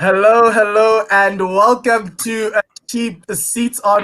Hello, hello, and welcome to Cheap Seats on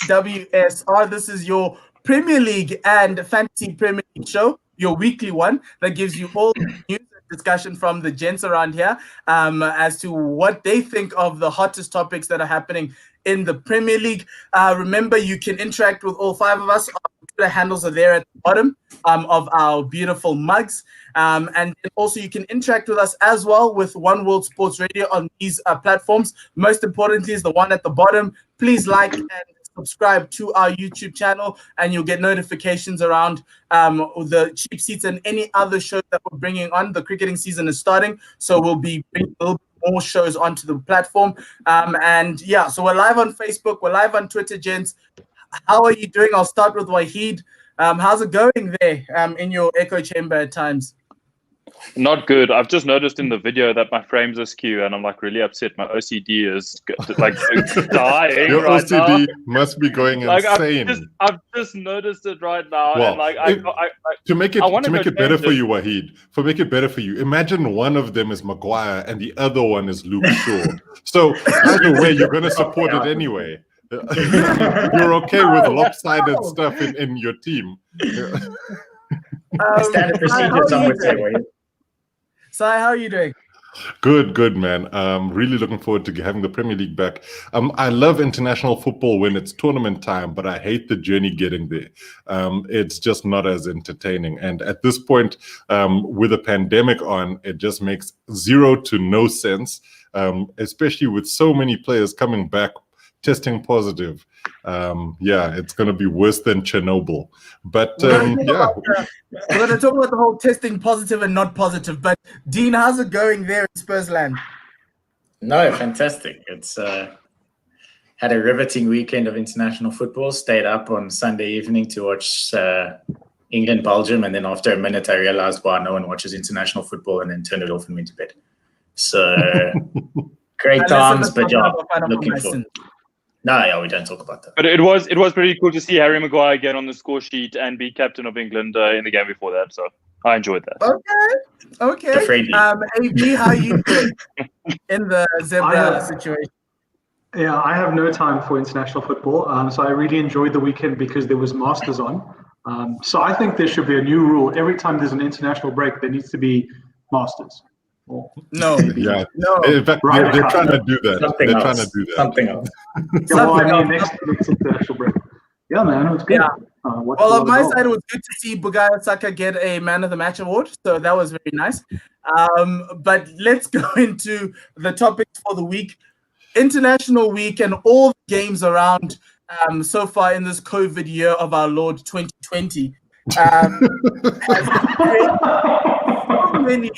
1WSR. This is your Premier League and Fantasy Premier League show, your weekly one that gives you all the news and discussion from the gents around here as to what they think of the hottest topics that are happening in the Premier League. Remember, you can interact with all five of us. Our Twitter handles are there at the bottom of our beautiful mugs. And also you can interact with us as well with One World Sports Radio on these platforms. Most importantly is the one at the bottom. Please like and subscribe to our YouTube channel, and you'll get notifications around the Cheap Seats and any other shows that we're bringing on. The cricketing season is starting, so we'll be bringing a little bit more shows onto the platform. And yeah, so we're live on Facebook, we're live on Twitter, gents. How are you doing? I'll start with Wahid. How's it going there in your echo chamber at times? Not good. I've just noticed in the video that my frames are askew, and I'm like really upset. My OCD is like dying. Your right OCD now. must be going Like, insane. I've just noticed it right now, well, and like to make it better for you, Wahid. Imagine one of them is Maguire and the other one is Luke Shaw. So either way, you're going to support it anyway. You're okay with lopsided stuff in your team. Standard procedure, some would say. Sai, how are you doing? Good, man. Really looking forward to having the Premier League back. I love international football when it's tournament time, but I hate the journey getting there. It's just not as entertaining. And at this point, with a pandemic on, it just makes zero to no sense, especially with so many players coming back testing positive. It's going to be worse than Chernobyl. But we're going to talk about the whole testing positive and not positive. But Dean, how's it going there in Spursland? No, fantastic. It's had a riveting weekend of international football. Stayed up on Sunday evening to watch England, Belgium, and then after a minute I realized why no one watches international football, and then turned it off and went to bed. So great times, but looking forward. No, yeah, we don't talk about that. But it was pretty cool to see Harry Maguire get on the score sheet and be captain of England in the game before that. So I enjoyed that. Okay. AB, how are you doing in the zebra situation? Yeah, I have no time for international football. So I really enjoyed the weekend because there was Masters on. So I think there should be a new rule. Every time there's an international break, there needs to be Masters. No. No. In fact, they're trying to do that. Something else. Next international break. Yeah, man, it was good. Yeah. Well, on my side, it was good to see Bukayo Saka get a Man of the Match award. So that was very nice. But let's go into the topics for the week. International week and all the games around so far in this COVID year of our Lord 2020. So many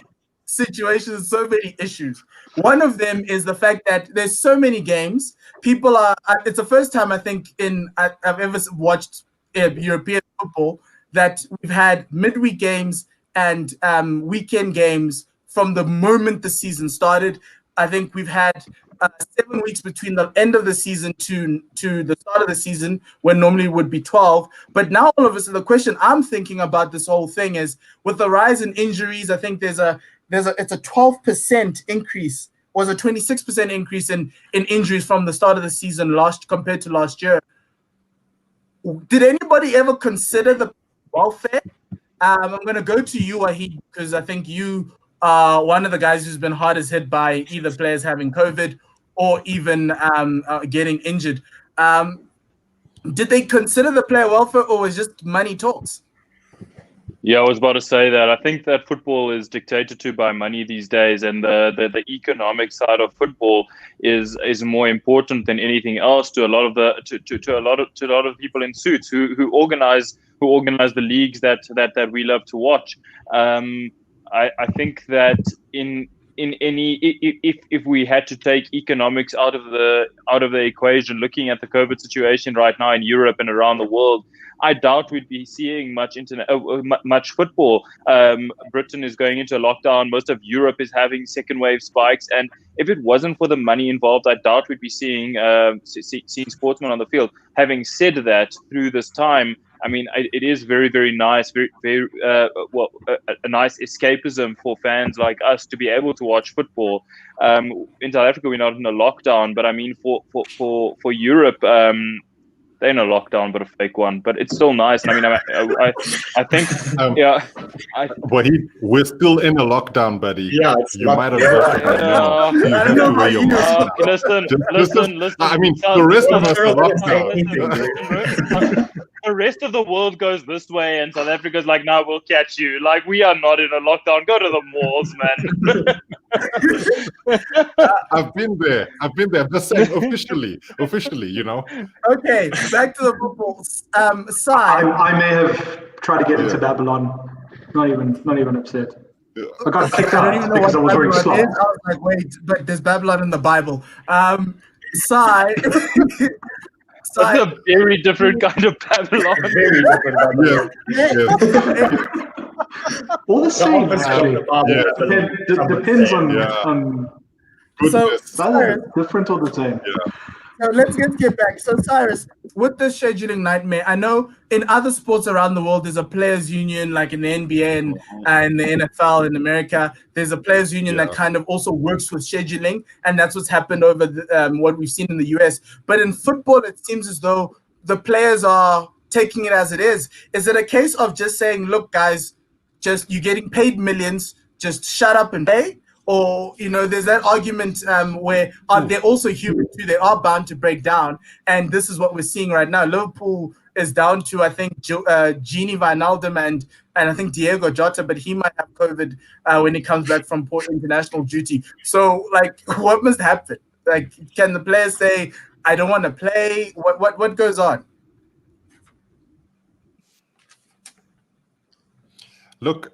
situations, so many issues. One of them is the fact that there's so many games. People are, it's the first time I think I've ever watched European football that we've had midweek games and weekend games from the moment the season started. I think we've had 7 weeks between the end of the season to the start of the season, when normally would be 12. But now all of a sudden, the question I'm thinking about this whole thing is, with the rise in injuries, I think it's a 12% increase, was a 26% increase in injuries from the start of the season compared to last year. Did anybody ever consider the welfare? I'm going to go to you, Wahid, because I think you are one of the guys who's been hardest hit by either players having COVID or even getting injured. Did they consider the player welfare, or was just money talks? Yeah, I was about to say that. I think that football is dictated to by money these days, and the economic side of football is more important than anything else to a lot of a lot of people in suits who organize the leagues that we love to watch. I think that if we had to take economics out of the equation, looking at the COVID situation right now in Europe and around the world, I doubt we'd be seeing much football. Britain is going into a lockdown. Most of Europe is having second wave spikes, and if it wasn't for the money involved, I doubt we'd be seeing sportsmen on the field. Having said that, through this time, I mean, it is very, very nice, very a nice escapism for fans like us to be able to watch football. In South Africa, we're not in a lockdown, but I mean, for Europe, they're in a lockdown, but a fake one. But it's still nice. And I mean, I think, yeah. We're still in a lockdown, buddy. Yeah, you might have got it by now. You have to wear your mask. Listen. I mean, the rest of us are lockdown. The rest of the world goes this way, and South Africa's like, "No, we'll catch you." Like, we are not in a lockdown. Go to the malls, man. I've been there. I'm just saying officially, you know. Okay, back to the football side. I may have tried to get into Babylon. Not even upset. I got kicked out because I was wearing slots. I was like, wait, but there's Babylon in the Bible. Side. That's a very different kind of Babylon. Very different Babylon. All the same, actually. Depends on So, Cyrus, different all the time. Yeah. So let's get back. So Cyrus, with this scheduling nightmare, I know in other sports around the world, there's a players' union, like in the NBA and the NFL in America. There's a players' union that kind of also works with scheduling, and that's what's happened over what we've seen in the US. But in football, it seems as though the players are taking it as it is. Is it a case of just saying, look, guys, just you're getting paid millions, just shut up and pay? Or, you know, there's that argument where they're also human too. They are bound to break down. And this is what we're seeing right now. Liverpool is down to, I think, Gini Wijnaldum and I think Diego Jota, but he might have COVID when he comes back from port international duty. So, like, what must happen? Like, can the players say, I don't want to play? What goes on? Look,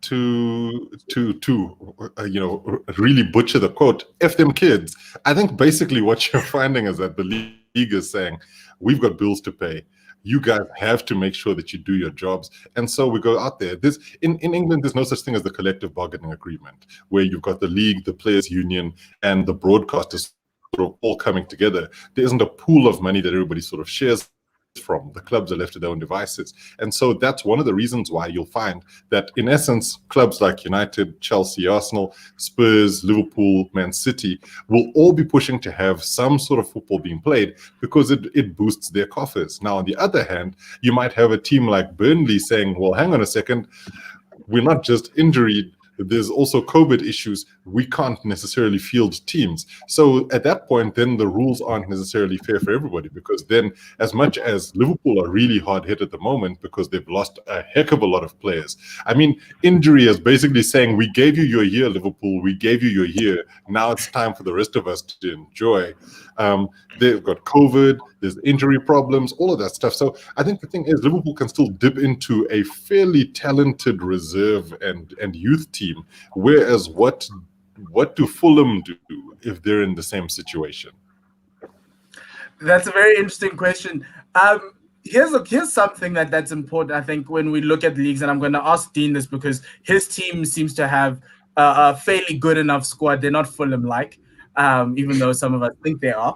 to you know, really butcher the quote, F them kids. I think basically what you're finding is that the league is saying, we've got bills to pay. You guys have to make sure that you do your jobs. And so we go out there. In England, there's no such thing as the collective bargaining agreement, where you've got the league, the players' union, and the broadcasters sort of all coming together. There isn't a pool of money that everybody sort of shares from. The clubs are left to their own devices. And so that's one of the reasons why you'll find that, in essence, clubs like United, Chelsea, Arsenal, Spurs, Liverpool, Man City will all be pushing to have some sort of football being played because it boosts their coffers. Now, on the other hand, you might have a team like Burnley saying, well, hang on a second, we're not just injury, there's also COVID issues. We can't necessarily field teams. So at that point, then the rules aren't necessarily fair for everybody, because then, as much as Liverpool are really hard hit at the moment because they've lost a heck of a lot of players. I mean, injury is basically saying, we gave you your year, Liverpool. We gave you your year. Now it's time for the rest of us to enjoy. They've got COVID, there's injury problems, all of that stuff. So I think the thing is, Liverpool can still dip into a fairly talented reserve and youth team. Whereas what do Fulham do if they're in the same situation? That's a very interesting question. Here's something that's important, I think, when we look at the leagues, and I'm going to ask Dean this because his team seems to have a fairly good enough squad. They're not Fulham-like, even though some of us think they are.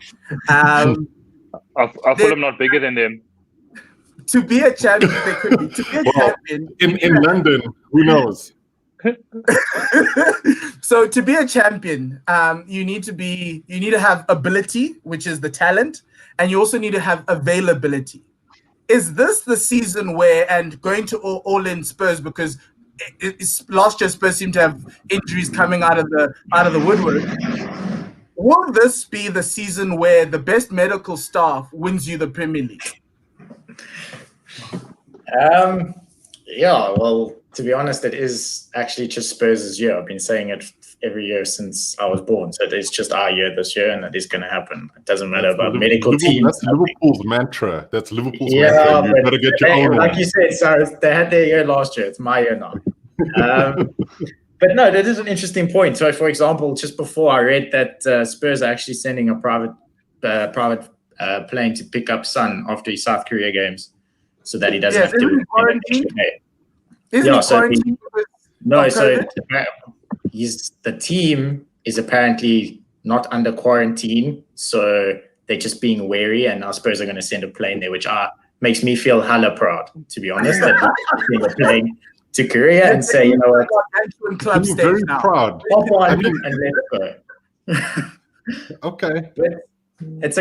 Are Fulham not bigger than them? To be a champion, they could be. To be a champion in London, who knows? So to be a champion, you need to have ability, which is the talent, and you also need to have availability. Is this the season where, and going to all in Spurs, because last year Spurs seemed to have injuries coming out of the woodwork? Will this be the season where the best medical staff wins you the Premier League? Yeah, well, to be honest, it is actually just Spurs' year. I've been saying it every year since I was born. So it's just our year this year, and it is going to happen. It doesn't matter about medical teams. That's Liverpool's mantra. That's Liverpool's mantra. You better get your own. Like you said, so they had their year last year. It's my year now. But no, that is an interesting point. So, for example, just before I read that Spurs are actually sending a private plane to pick up Son after his South Korea games, so that he doesn't have to quarantine. The team is apparently not under quarantine, so they're just being wary, and our Spurs are going to send a plane there, which I makes me feel hella proud, to be honest, that we're playing to Korea and say, you know what, club I'm very proud. hop on I mean, and let's go. okay. It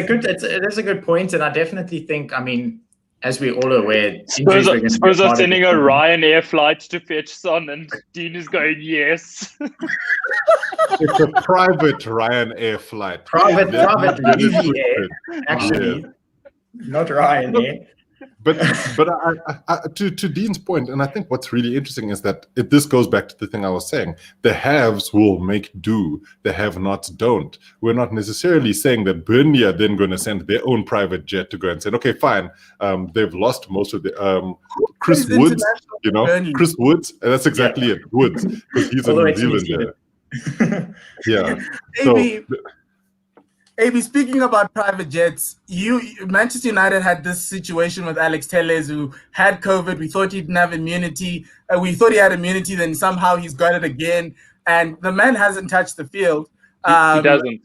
is a good point, and I definitely think, I mean, as we're all aware, Spurs are sending a Ryanair flight to fetch Son, and Dean is going, yes. It's a private Ryanair flight. Private BVA, actually, not Ryanair. But I, to Dean's point, and I think what's really interesting is that this goes back to the thing I was saying. The haves will make do, the have-nots don't. We're not necessarily saying that Burnley are then going to send their own private jet to go and say, okay, fine, they've lost most of the Chris Woods, Chris Woods, and that's exactly it, Woods, because he's a New Zealander. Yeah. AB, speaking about private jets, Manchester United had this situation with Alex Telles, who had COVID. We thought he didn't have immunity. We thought he had immunity, then somehow he's got it again. And the man hasn't touched the field. He doesn't.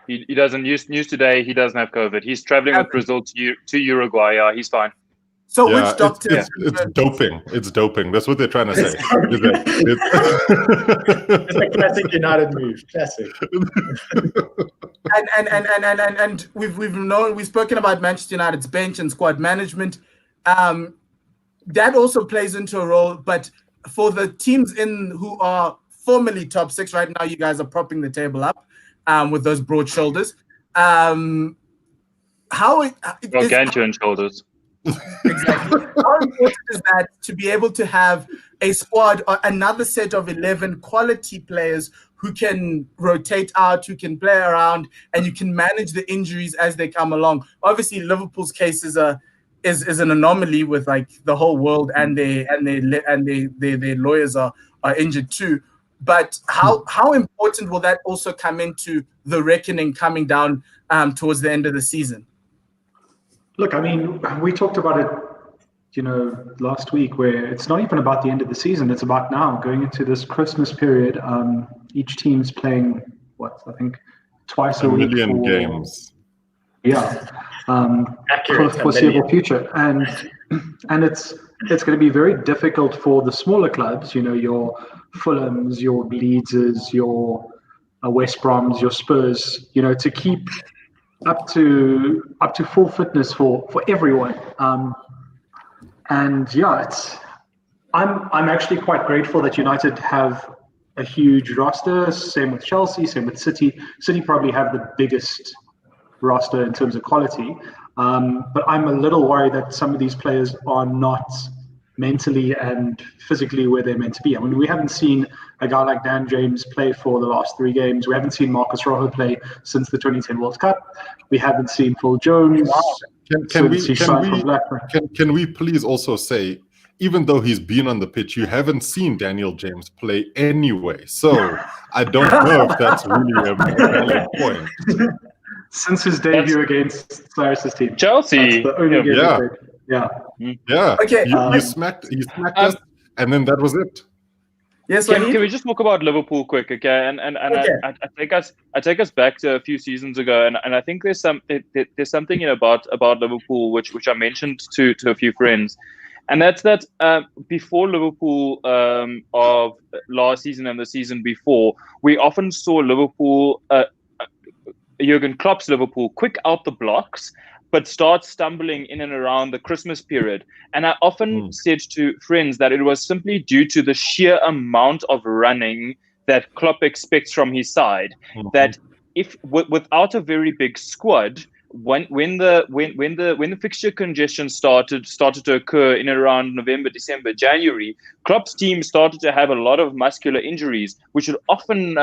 He doesn't. News today, he doesn't have COVID. He's traveling with Brazil to Uruguay. Yeah, he's fine. So which doctor? It's doping. It's doping. That's what they're trying to say. It's a classic United move. Classic. And we've spoken about Manchester United's bench and squad management. That also plays into a role. But for the teams who are formerly top six right now, you guys are propping the table up with those broad shoulders. Gargantuan shoulders. Exactly. How important is that to be able to have a squad or another set of 11 quality players who can rotate out, who can play around, and you can manage the injuries as they come along? Obviously, Liverpool's case is an anomaly with like the whole world and their lawyers are injured too. But how important will that also come into the reckoning coming down towards the end of the season? Look, I mean, we talked about it, last week, where it's not even about the end of the season. It's about now going into this Christmas period. Each team's playing, I think twice a week. 1 million games. Yeah. For the foreseeable future. And it's going to be very difficult for the smaller clubs, your Fulhams, your Leedses, your West Broms, your Spurs, to keep up to full fitness for everyone. I'm actually quite grateful that United have a huge roster. Same with Chelsea, same with City. City probably have the biggest roster in terms of quality. But I'm a little worried that some of these players are not mentally and physically where they're meant to be. I mean, we haven't seen a guy like Dan James play for the last 3 games. We haven't seen Marcus Rojo play since the 2010 World Cup. We haven't seen Phil Jones. Can we please also say, even though he's been on the pitch, you haven't seen Daniel James play anyway. So I don't know if that's really a valid point. Since his debut against Cyrus's team. Chelsea. That's the only game he played. Yeah. Okay. You smacked us, and then that was it. Yes. Can we just talk about Liverpool quick, okay? And okay. I take us back to a few seasons ago, and I think there's something about Liverpool which I mentioned to a few friends, and that's that before Liverpool of last season and the season before, we often saw Liverpool, Jurgen Klopp's Liverpool, quick out the blocks, but start stumbling in and around the Christmas period. And I often said to friends that it was simply due to the sheer amount of running that Klopp expects from his side. That if without a very big squad, when the fixture congestion started to occur in and around November, December, January, Klopp's team started to have a lot of muscular injuries, which was often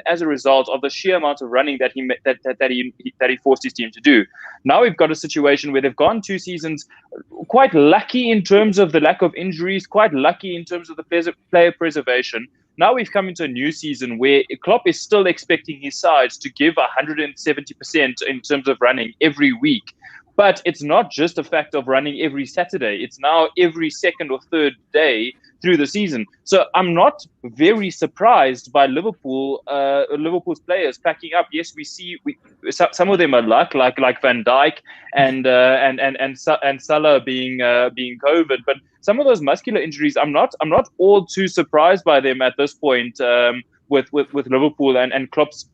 as a result of the sheer amount of running that he forced his team to do. Now we've got a situation where they've gone 2 seasons quite lucky in terms of the lack of injuries, quite lucky in terms of the player preservation. Now we've come into a new season where Klopp is still expecting his sides to give 170% in terms of running every week, But it's not just a fact of running every Saturday. It's now every second or third day through the season. So I'm not very surprised by Liverpool's players packing up. Yes, we see some of them are like Van Dijk and Salah being COVID, but some of those muscular injuries, I'm not all too surprised by them at this point. With Liverpool and Klopp's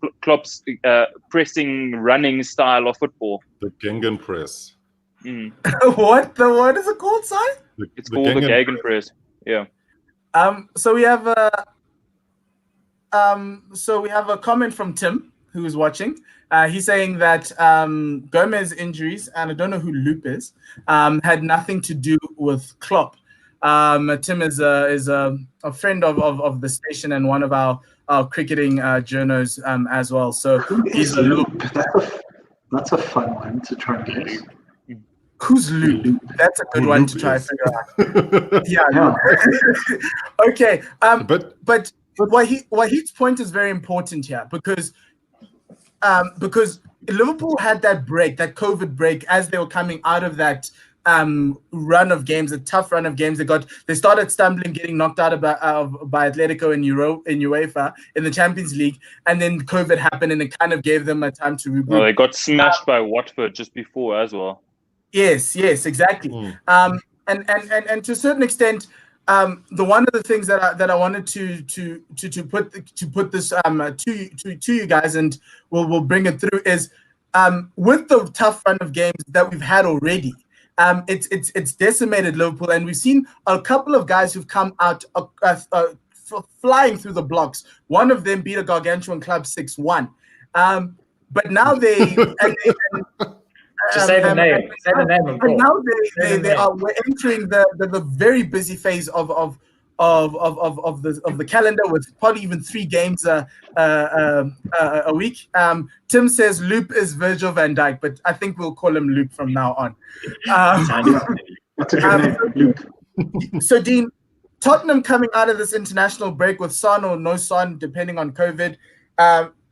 pressing, running style of football. The Gegenpress. What is it called, Si? It's called the Gegenpress. Yeah. So we have a comment from Tim, who is watching. He's saying that Gomez injuries, and I don't know who Loop is, had nothing to do with Klopp. Tim is a friend of the station and one of our cricketing journos as well. So he's a Loop. That's a fun one to try and guess. Who's Loop? That's a good one to try and figure out. Yeah. Okay. But Wahid's point is very important here because Liverpool had that break, that COVID break, as they were coming out of that run of games, a tough run of games. They started stumbling, getting knocked out by Atletico in UEFA in the Champions League, and then COVID happened, and it kind of gave them a time to reboot. Well, they got smashed by Watford just before as well. Yes, exactly. And to a certain extent, the one of the things that I wanted to put this to you guys, and we'll bring it through, is with the tough run of games that we've had already. It's decimated Liverpool, and we've seen a couple of guys who've come out flying through the blocks. One of them beat a gargantuan club 6-1, but now say the name. Say the name. And now we're entering the very busy phase of the calendar, with probably even 3 games a week. Tim says Loop is Virgil van Dijk, but I think we'll call him Loop from now on. That's a good name, Loop. So, Dean, Tottenham coming out of this international break with Son or no Son, depending on COVID.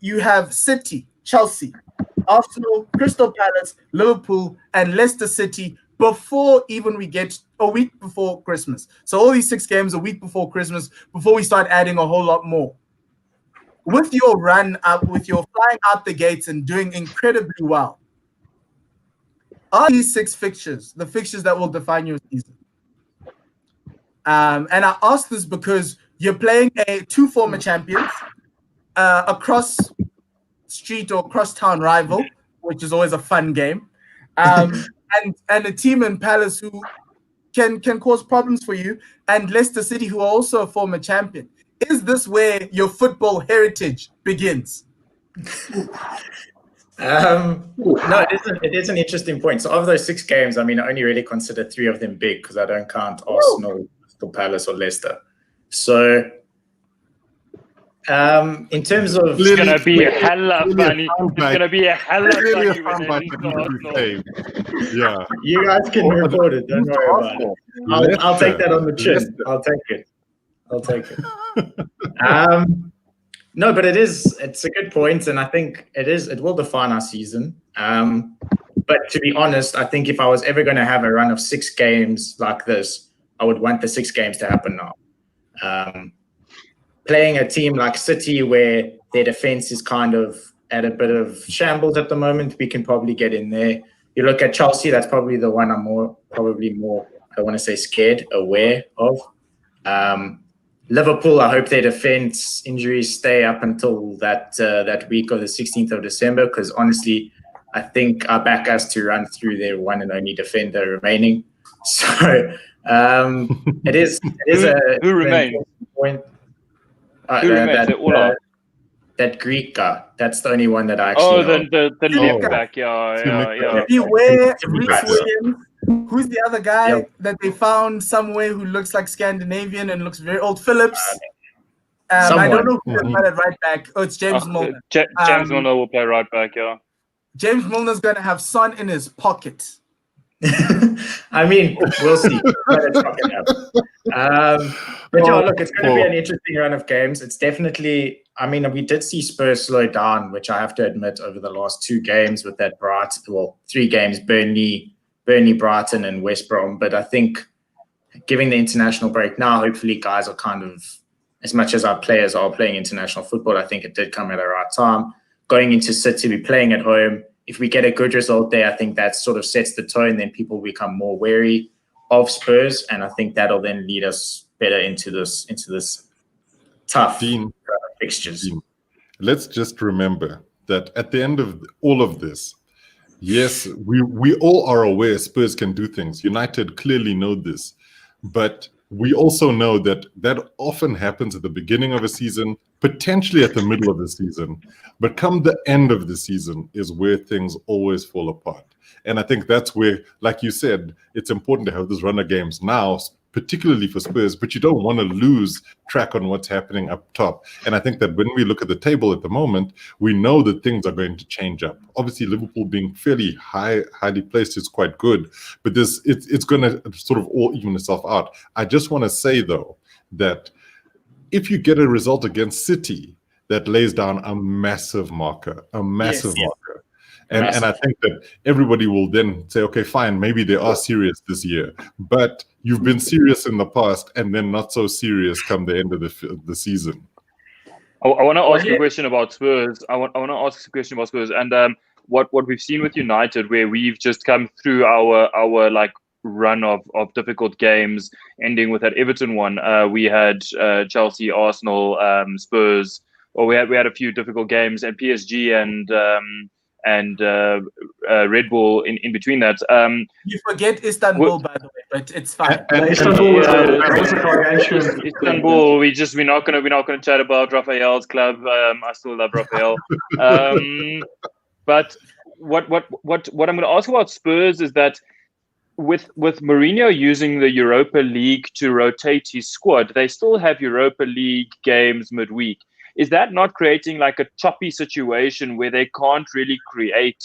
You have City, Chelsea, Arsenal, Crystal Palace, Liverpool, and Leicester City before even we get a week before Christmas. So all these 6 games a week before Christmas, before we start adding a whole lot more. With your run up, with your flying out the gates and doing incredibly well, are these 6 fixtures the fixtures that will define your season? And I ask this because you're playing 2 former champions, a cross street or cross town rival, which is always a fun game, and a team in Palace who can cause problems for you, and Leicester City, who are also a former champion. Is this where your football heritage begins? No, it is an interesting point. So of those 6 games, I mean, I only really consider 3 of them big because I don't count Arsenal, Crystal Palace, or Leicester. So in terms of, it's gonna be a hella funny. It's gonna be a hella funny. Yeah, you guys can record it. Don't worry about it. I'll take that on the chin. I'll take it. No, but it's a good point, and I think it will define our season. But to be honest, I think if I was ever going to have a run of 6 games like this, I would want the 6 games to happen now. Playing a team like City, where their defense is kind of at a bit of shambles at the moment, we can probably get in there. You look at Chelsea, that's probably the one I'm more, I don't want to say scared, aware of. Liverpool, I hope their defense injuries stay up until that week of the 16th of December, because honestly, I think our back has to run through their one and only defender remaining. So it is who remains? Point. Who remains? That Greek guy. That's the only one that I actually know. the left back. Yeah. Beware, Reece Williams. Who's the other guy that they found somewhere who looks like Scandinavian and looks very old? Phillips. I don't know who they played at right back. Oh, it's James Milner. James Milner will play right back, yeah. James Milner's going to have Son in his pocket. I mean, we'll see. But it's not going to happen. But yeah, look, it's going to be an interesting run of games. It's definitely, I mean, we did see Spurs slow down, which I have to admit over the last 2 games with that 3 games, Burnley, Brighton, and West Brom. But I think giving the international break now, hopefully guys are kind of, as much as our players are playing international football, I think it did come at the right time. Going into City, we're playing at home. If we get a good result there, I think that sort of sets the tone. Then people become more wary of Spurs, and I think that'll then lead us better into this tough fixtures. Dean, let's just remember that at the end of all of this, yes, we all are aware Spurs can do things. United clearly know this, but we also know that often happens at the beginning of a season, potentially at the middle of the season, but come the end of the season is where things always fall apart. And I think that's where, like you said, it's important to have this run of games now, particularly for Spurs, but you don't want to lose track on what's happening up top. And I think that when we look at the table at the moment, we know that things are going to change up. Obviously, Liverpool being fairly highly placed is quite good, but it's going to sort of all even itself out. I just want to say, though, that if you get a result against City, that lays down a massive marker, marker. And I think that everybody will then say, okay, fine, maybe they are serious this year, but you've been serious in the past and then not so serious come the end of the season. I want to ask a question about Spurs. I want to ask a question about Spurs and what we've seen with United, where we've just come through our like run of difficult games, ending with that Everton one. We had Chelsea, Arsenal, Spurs. Or we had a few difficult games, and PSG and Red Bull in between that. You forget Istanbul, by the way, but it's fine. Istanbul was a gargantuan. Istanbul. We're not gonna chat about Raphael's club. I still love Raphael. But what I'm gonna ask about Spurs is that with Mourinho using the Europa League to rotate his squad, they still have Europa League games midweek. Is that not creating like a choppy situation where they can't really create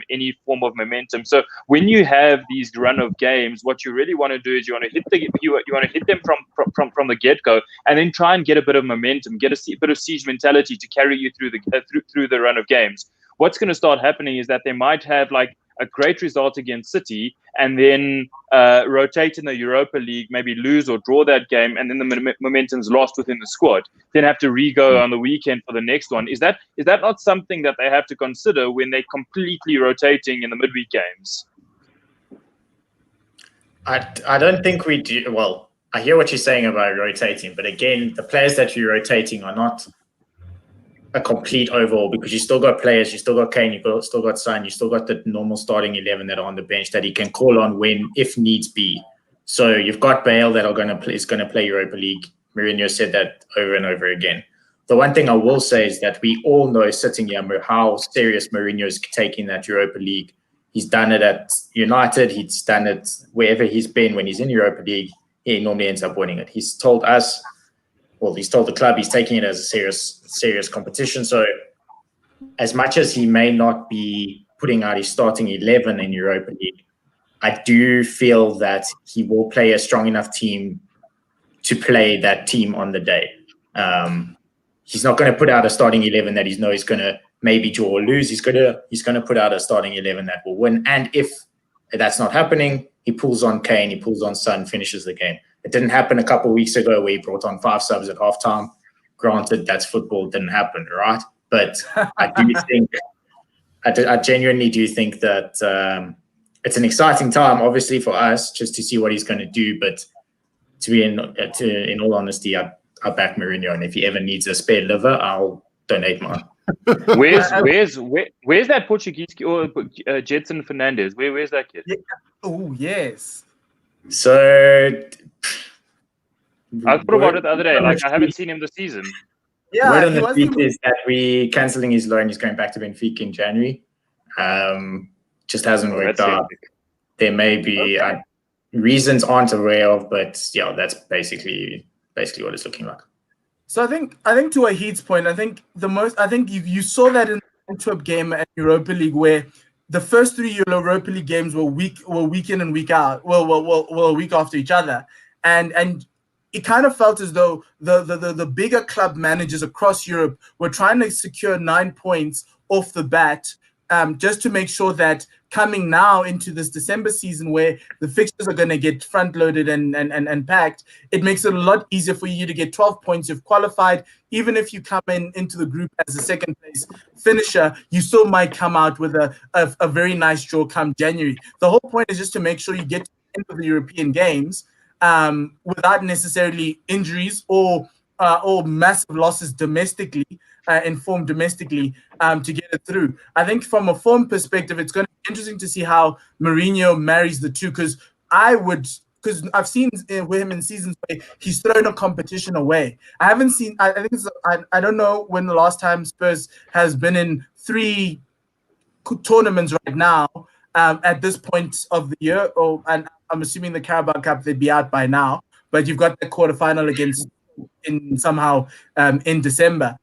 any form of momentum? So when you have these run of games, what you really want to do is you want to hit them from the get-go, and then try and get a bit of momentum, get a bit of siege mentality to carry you through the run of games. What's going to start happening is that they might have like a great result against City, and then rotate in the Europa League, maybe lose or draw that game, and then the momentum's lost within the squad. Then have to re-go on the weekend for the next one. Is that not something that they have to consider when they're completely rotating in the midweek games? I don't think we do. Well, I hear what you're saying about rotating, but again, the players that you're rotating are not a complete overhaul, because you still got players, you still got Kane, you still got Son, you still got the normal starting 11 that are on the bench that he can call on when, if needs be. So you've got Bale that is going to play Europa League. Mourinho said that over and over again. The one thing I will say is that we all know sitting here how serious Mourinho is taking that Europa League. He's done it at United. He's done it wherever he's been. When he's in Europa League, he normally ends up winning it. He's told us, well, he's told the club he's taking it as a serious competition. So as much as he may not be putting out his starting 11 in Europa League, I do feel that he will play a strong enough team to play that team on the day. He's not going to put out a starting 11 that he knows he's going to maybe draw or lose. He's going to put out a starting 11 that will win. And if that's not happening, he pulls on Kane, he pulls on Son, finishes the game. It didn't happen a couple of weeks ago where he brought on 5 subs at halftime. Granted, that's football. It didn't happen, right? But I do think, I genuinely do think that it's an exciting time, obviously, for us just to see what he's going to do. But to be in all honesty, I back Mourinho, and if he ever needs a spare liver, I'll donate mine. Where's that Portuguese or Jetson Fernandez? Where's that kid? Yeah. Oh yes. So I thought about it the other day. Like, I haven't seen him this season. Yeah, word on the street is that we cancelling his loan. He's going back to Benfica in January. Just hasn't worked out. There may be reasons aren't aware of, but yeah, that's basically what it's looking like. So I think to Wahid's point, I think you saw that in the Antwerp game at Europa League where the first 3 Europa League games were week in and week out, a week after each other, and it kind of felt as though the bigger club managers across Europe were trying to secure 9 points off the bat, just to make sure that coming now into this December season where the fixtures are going to get front-loaded and packed, it makes it a lot easier for you to get 12 points. You've qualified. Even if you come into the group as a second-place finisher, you still might come out with a very nice draw come January. The whole point is just to make sure you get to the end of the European games without necessarily injuries or massive losses domestically, in form domestically, to get it through. I think from a form perspective, it's going to be interesting to see how Mourinho marries the two, because I've seen with him in seasons where he's thrown a competition away. I haven't seen, I think I don't know when the last time Spurs has been in 3 tournaments right now, at this point of the year, and I'm assuming the Carabao Cup, they'd be out by now, but you've got the quarterfinal against in December.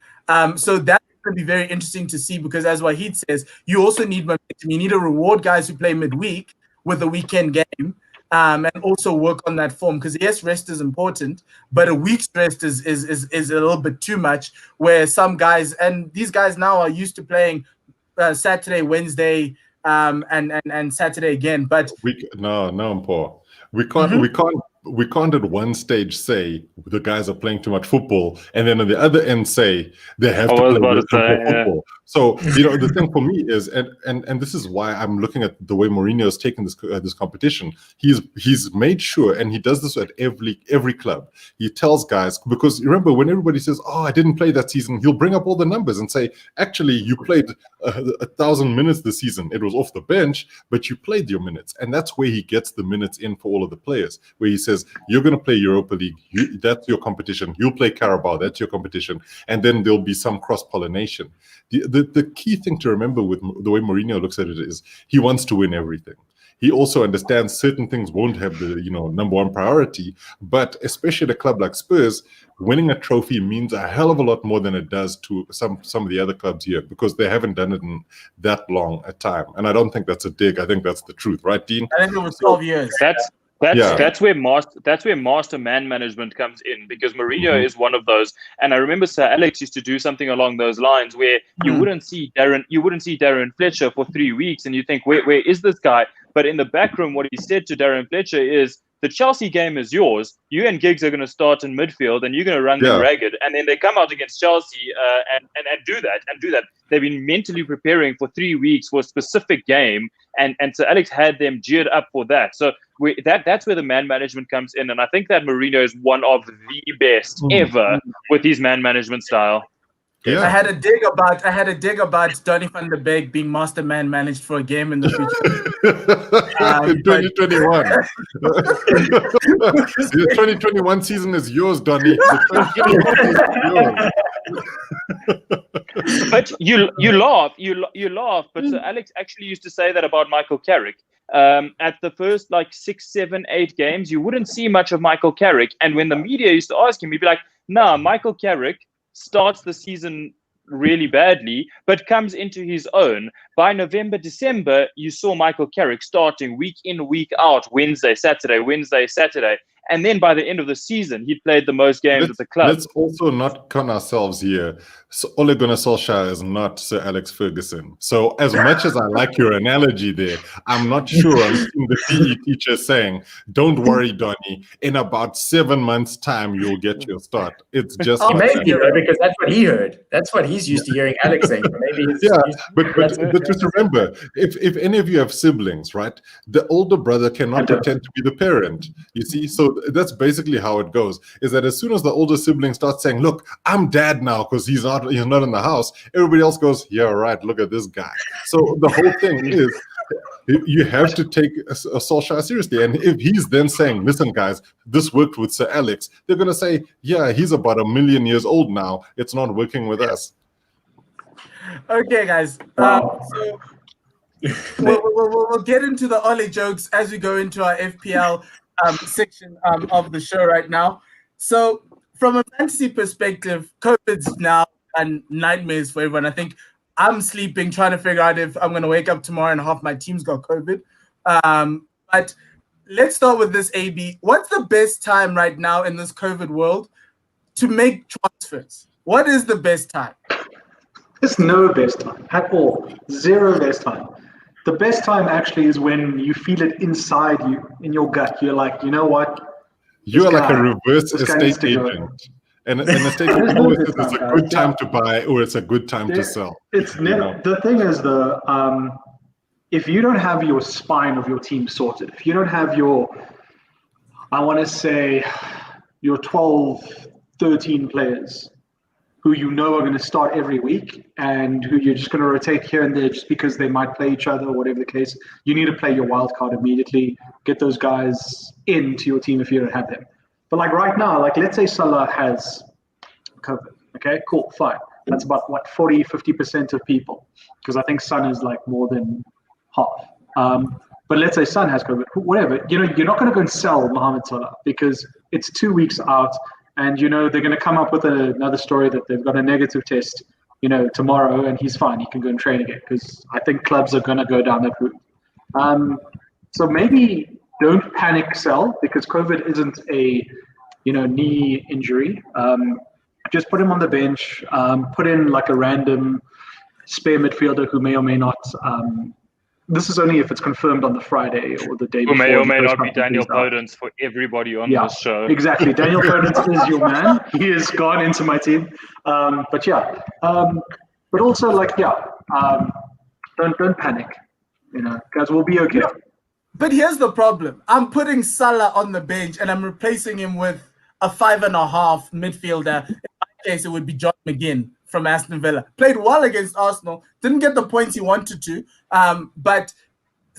So that's going to be very interesting to see, because as Wahid says, you also need momentum. You need to reward guys who play midweek with a weekend game, and also work on that form, because yes, rest is important, but a week's rest is a little bit too much, where some guys, and these guys now are used to playing Saturday, Wednesday, and Saturday again. But no, Paul. We can't at one stage say the guys are playing too much football, and then on the other end say they have to play football. So the thing for me is, and this is why I'm looking at the way Mourinho is taking this competition. He's made sure, and he does this at every club. He tells guys, because remember when everybody says, "Oh, I didn't play that season," he'll bring up all the numbers and say, "Actually, you played 1,000 minutes this season. It was off the bench, but you played your minutes," and that's where he gets the minutes in for all of the players. Where he says, "You're going to play Europa League. That's your competition. You'll play Carabao. That's your competition," and then there'll be some cross-pollination. The key thing to remember with the way Mourinho looks at it is he wants to win everything. He also understands certain things won't have the number one priority, but especially at a club like Spurs, winning a trophy means a hell of a lot more than it does to some of the other clubs here, because they haven't done it in that long a time. And I don't think that's a dig. I think that's the truth, right, Dean? I think it was 12 years. That's where master man management comes in, because Mourinho is one of those. And I remember Sir Alex used to do something along those lines, where you wouldn't see Darren Fletcher for 3 weeks, and you think, where is this guy? But in the back room, what he said to Darren Fletcher is, the Chelsea game is yours. You and Giggs are going to start in midfield, and you're going to run them ragged. And then they come out against Chelsea and do that. They've been mentally preparing for 3 weeks for a specific game, and so Alex had them geared up for that. So that's where the man management comes in, and I think that Mourinho is one of the best ever with his man management style. Yeah. I had a dig about Donny van der Beek being master man managed for a game in the future. In 2021. The 2021 season is yours, Donny. The 2021 is yours. But you laugh. But Sir Alex actually used to say that about Michael Carrick. At the first 6, 7, 8 games, you wouldn't see much of Michael Carrick, and when the media used to ask him, he'd be like, "Nah, Michael Carrick starts the season really badly, but comes into his own." By November, December, you saw Michael Carrick starting week in, week out, Wednesday, Saturday. And then by the end of the season, he played the most games at the club. Let's also not con ourselves here. So Ole Gunnar Solskjaer is not Sir Alex Ferguson. So as much as I like your analogy there, I'm not sure I'm seeing the PE teacher saying, "Don't worry, Donny, in about 7 months' time, you'll get your start." It's just maybe, because that's what he heard. That's what he's used to hearing Alex saying. So maybe but just remember, if any of you have siblings, right, the older brother cannot pretend to be the parent. You see, so that's basically how it goes, is that as soon as the older sibling starts saying, "Look, I'm dad now," because he's not in the house, everybody else goes, "Yeah, right, look at this guy." So the whole thing is, you have to take a Solskjaer seriously. And if he's then saying, "Listen, guys, this worked with Sir Alex," they're going to say, "Yeah, he's about 1,000,000 years old now. It's not working with us." Okay, guys. So we'll get into the Ole jokes as we go into our FPL section of the show right now. So from a fantasy perspective, COVID's now and nightmares for everyone. I think I'm sleeping, trying to figure out if I'm going to wake up tomorrow and half my team's got COVID. But let's start with this, AB. What's the best time right now in this COVID world to make transfers? What is the best time? There's no best time at all. Zero best time. The best time actually is when you feel it inside you, in your gut. You're like, you know what? You are like a reverse estate agent. And an estate agent always says it's a good time to buy or it's a good time to sell. It's never, the thing is, if you don't have your spine of your team sorted, if you don't have your, I want to say, your 12, 13 players who you know are going to start every week and who you're just going to rotate here and there just because they might play each other or whatever the case, you need to play your wild card immediately, get those guys into your team if you don't have them. But like right now, like let's say Salah has COVID, okay, cool, fine. That's about what, 40, 50% of people, because I think Son is like more than half. But let's say Son has COVID, whatever, you know, you're not going to go and sell Mohamed Salah because it's 2 weeks out. And, you know, they're going to come up with another story that they've got a negative test, you know, tomorrow, and he's fine. He can go and train again because I think clubs are going to go down that route. So maybe don't panic sell because COVID isn't a, you know, knee injury. Just put him on the bench. Put in like a random spare midfielder who may or may not. This is only if it's confirmed on the Friday or the day before. Who may or may not be Daniel Podence for everybody on this show. Exactly. Daniel Podence is your man. He has gone into my team. But yeah. But also like, don't panic. You know, guys, we'll be okay. But here's the problem. I'm putting Salah on the bench and I'm replacing him with a 5.5 midfielder. In my case, it would be John McGinn from Aston Villa. Played well against Arsenal. Didn't get the points he wanted to. But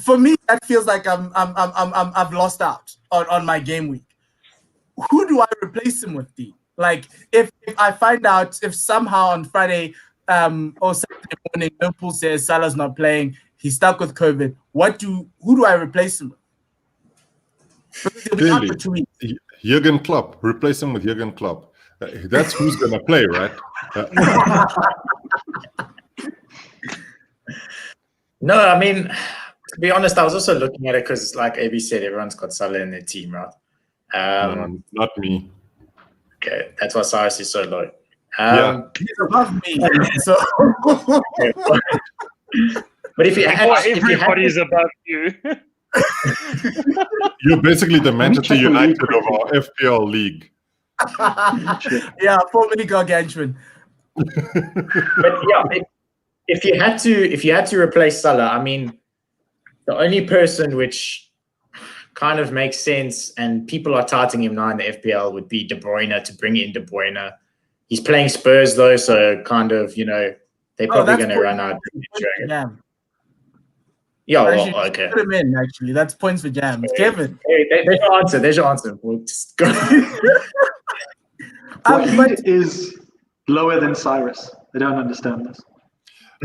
for me, that feels like I've lost out on my game week. Who do I replace him with, D? Like if I find out if somehow on Friday or Saturday morning Liverpool says Salah's not playing, he's stuck with COVID. Who do I replace him with? Because he'll be out for 2 weeks. Jurgen Klopp. Replace him with Jurgen Klopp. That's who's going to play, right? No, I mean, to be honest, I was also looking at it because, like AB said, everyone's got Salah in their team, right? No, not me. Okay, that's why Cyrus is so low. He's above me. So. But if everybody's above you. You're basically the Manchester United of our FPL league. Yeah, formerly gargantuan. But yeah, if you had to replace Salah, I mean, the only person which kind of makes sense, and people are touting him now in the FPL, would be De Bruyne, to bring in De Bruyne. He's playing Spurs though, so kind of, you know, they're probably going to run out. Yeah, well, okay. Put him in, actually. That's points for Jam. Okay. Kevin. Hey, there's your answer. We'll just go. What is lower than Cyrus? I don't understand this.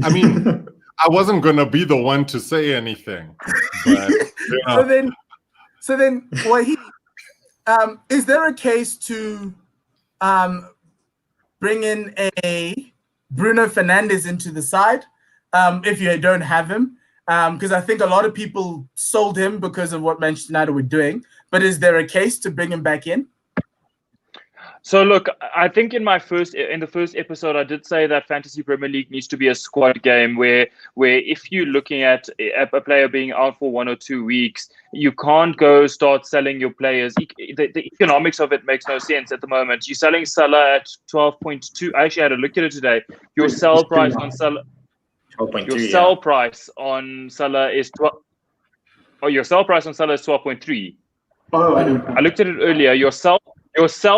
I mean, I wasn't going to be the one to say anything. But, So then, Wahid, is there a case to bring in a Bruno Fernandes into the side if you don't have him? Because I think a lot of people sold him because of what Manchester United were doing. But is there a case to bring him back in? So look, I think in the first episode, I did say that Fantasy Premier League needs to be a squad game where if you're looking at a player being out for 1 or 2 weeks, you can't go start selling your players. The economics of it makes no sense at the moment. You're selling Salah at 12.2. I actually had a look at it today. Your sell price on Salah. Your sell price on Salah is 12. Oh, your sell price on Salah is 12.3. Oh, I don't know. I looked at it earlier. Your sell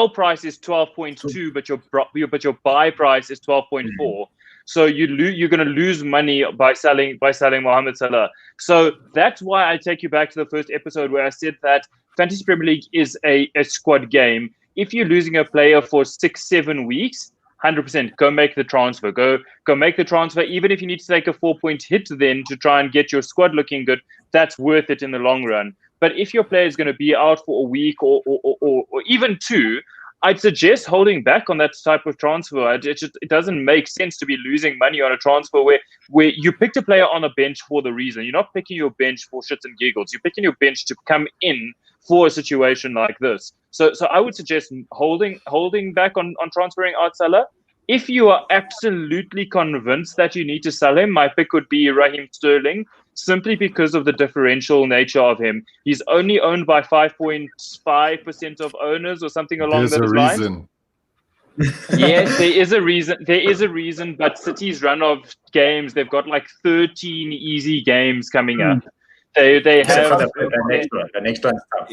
price is 12.2, but your buy price is 12.4. So you're going to lose money by selling Mohamed Salah. So that's why I take you back to the first episode where I said that Fantasy Premier League is a squad game. If you're losing a player for 6-7 weeks, 100% go make the transfer. Go make the transfer. Even if you need to take a 4-point hit then to try and get your squad looking good, that's worth it in the long run. But if your player is going to be out for a week or even 2, I'd suggest holding back on that type of transfer. It doesn't make sense to be losing money on a transfer where you picked a player on a bench for the reason. You're not picking your bench for shits and giggles. You're picking your bench to come in for a situation like this. So I would suggest holding back on transferring out Salah. If you are absolutely convinced that you need to sell him, my pick would be Raheem Sterling, simply because of the differential nature of him. He's only owned by 5.5% of owners or something along those lines. There's a reason. Yes, there is a reason. There is a reason, but City's run of games, they've got like 13 easy games coming up. They have the next one's tough.